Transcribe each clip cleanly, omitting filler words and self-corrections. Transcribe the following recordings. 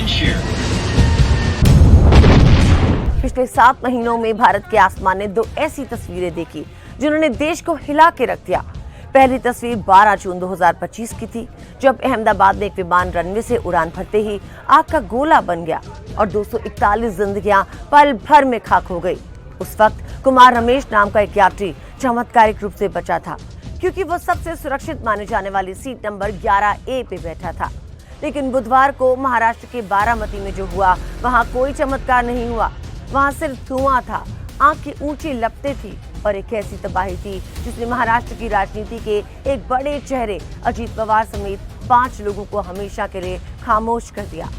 can share. पिछले 7 महीनों में भारत के आसमान ने 2 ऐसी तस्वीरें देखी जिन्होंने देश को हिला के रख दिया। पहली तस्वीर 12 जून 2025 की थी, जब अहमदाबाद में एक विमान रनवे से उड़ान भरते ही आग का गोला बन गया और 241 जिंदगियां पल भर में खाक हो गई। उस वक्त कुमार रमेश नाम का एक यात्री चमत्कारिक रूप से बचा था, क्योंकि वो सबसे सुरक्षित माने जाने वाली सीट नंबर 11A पे बैठा था। लेकिन बुधवार को महाराष्ट्र के बारामती में जो हुआ, वहाँ कोई चमत्कार नहीं हुआ। वहाँ सिर्फ धुआं था, आग की ऊंची लपटें थी और एक ऐसी तबाही थी जिसने महाराष्ट्र की राजनीति के एक बड़े चेहरे अजीत पवार समेत 5 लोगों को हमेशा के लिए खामोश कर दिया।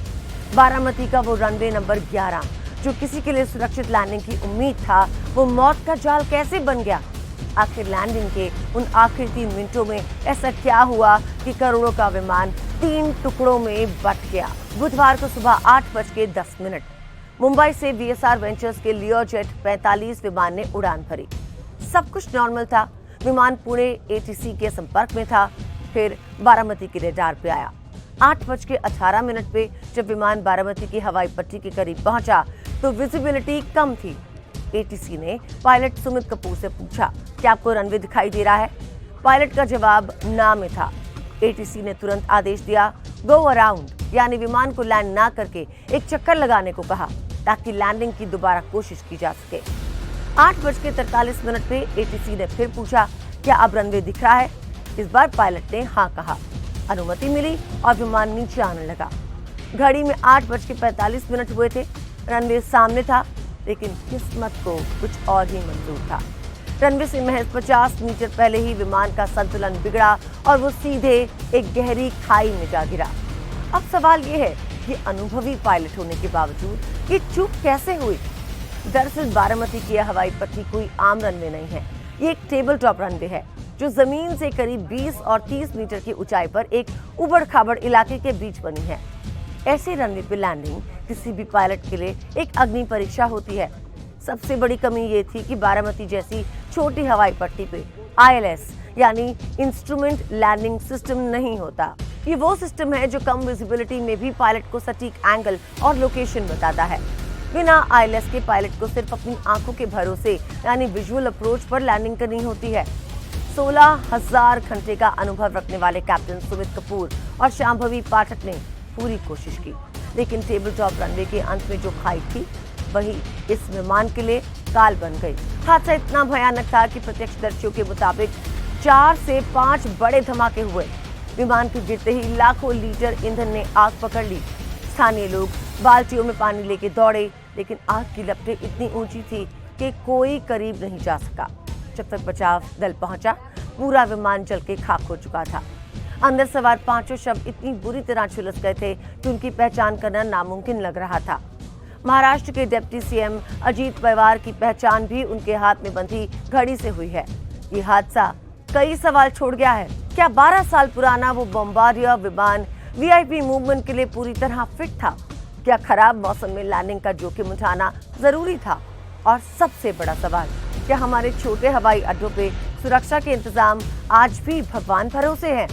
बारामती का वो रनवे नंबर 11, जो किसी के लिए सुरक्षित लैंडिंग की उम्मीद था, वो मौत का जाल कैसे बन गया? आखिर लैंडिंग के उन आखिरी 3 मिनटों में ऐसा क्या हुआ कि करोड़ों का विमान 3 टुकड़ों में बट गया? बुधवार को सुबह 8:10 मुंबई से VSR वेंचर्स के लियोजेट 45 विमान ने उड़ान भरी। सब कुछ नॉर्मल था। विमान पुणे ATC के संपर्क में था, फिर बारामती के रडार पे आया। 8:18 पे जब विमान बारामती की हवाई पट्टी के करीब पहुंचा तो विजिबिलिटी कम थी। ATC ने पायलट सुमित कपूर से पूछा, क्या आपको रनवे दिखाई दे रहा है? पायलट का जवाब ना में था। ATC ने तुरंत आदेश दिया, गो अराउंड, यानी विमान को लैंड ना करके एक चक्कर लगाने को कहा, ताकि लैंडिंग की दोबारा कोशिश की जा सके। 8:43 पे ATC ने फिर पूछा, क्या अब रनवे दिख रहा है? इस बार पायलट ने हाँ कहा। अनुमति मिली और विमान नीचे आने लगा। घड़ी में 8:45 हुए थे। रनवे सामने था, लेकिन किस्मत को कुछ और ही मंजूर था। रनवे से महज 50 मीटर पहले ही विमान का संतुलन बिगड़ा और वो सीधे एक गहरी खाई में जा गिरा। अब सवाल ये है कि अनुभवी पायलट होने के बावजूद ये चूक कैसे हुई? दरअसल बारामती की हवाई पट्टी कोई आम रनवे नहीं है। ये एक टेबल टॉप रनवे है, जो जमीन से करीब 20 और 30 मीटर की ऊंचाई पर एक उबड़-खाबड़ इलाके के बीच बनी है। ऐसे रनवे पे लैंडिंग किसी भी पायलट के लिए एक अग्नि परीक्षा होती है। सबसे बड़ी कमी ये थी कि बारामती जैसी छोटी हवाई पट्टी पे ILS यानी इंस्ट्रूमेंट लैंडिंग सिस्टम नहीं होता। ये वो सिस्टम है जो कम विजिबिलिटी में भी पायलट को सटीक एंगल और लोकेशन बताता है। बिना ILS के पायलट को सिर्फ अपनी आंखों के भरोसे यानी विजुअल अप्रोच पर लैंडिंग करनी होती है। 16,000 घंटे का अनुभव रखने वाले कैप्टन सुमित कपूर और शांभवी पाठक ने पूरी कोशिश की, लेकिन टेबल टॉप रनवे के अंत में जो खाई थी, वही इस विमान के लिए काल बन गई। हादसा इतना भयानक था कि प्रत्यक्षदर्शियों के मुताबिक 4 से 5 बड़े धमाके हुए। विमान के गिरते ही लाखों लीटर ईंधन ने आग पकड़ ली। स्थानीय लोग बाल्टियों में पानी लेके दौड़े, लेकिन आग की लपटें इतनी ऊंची थी कि कोई करीब नहीं जा सका। जब तक बचाव दल पहुंचा, पूरा विमान जल के खाक हो चुका था। अंदर सवार 5 शव इतनी बुरी तरह झुलस गए थे कि उनकी पहचान करना नामुमकिन लग रहा था। महाराष्ट्र के डिप्टी CM अजीत पवार की पहचान भी उनके हाथ में बंधी घड़ी से हुई है। ये हादसा कई सवाल छोड़ गया है। क्या 12 साल पुराना वो बॉम्बार्डियर विमान VIP मूवमेंट के लिए पूरी तरह फिट था? क्या खराब मौसम में लैंडिंग का जोखिम उठाना जरूरी था? और सबसे बड़ा सवाल, क्या हमारे छोटे हवाई अड्डों पे सुरक्षा के इंतजाम आज भी भगवान भरोसे हैं?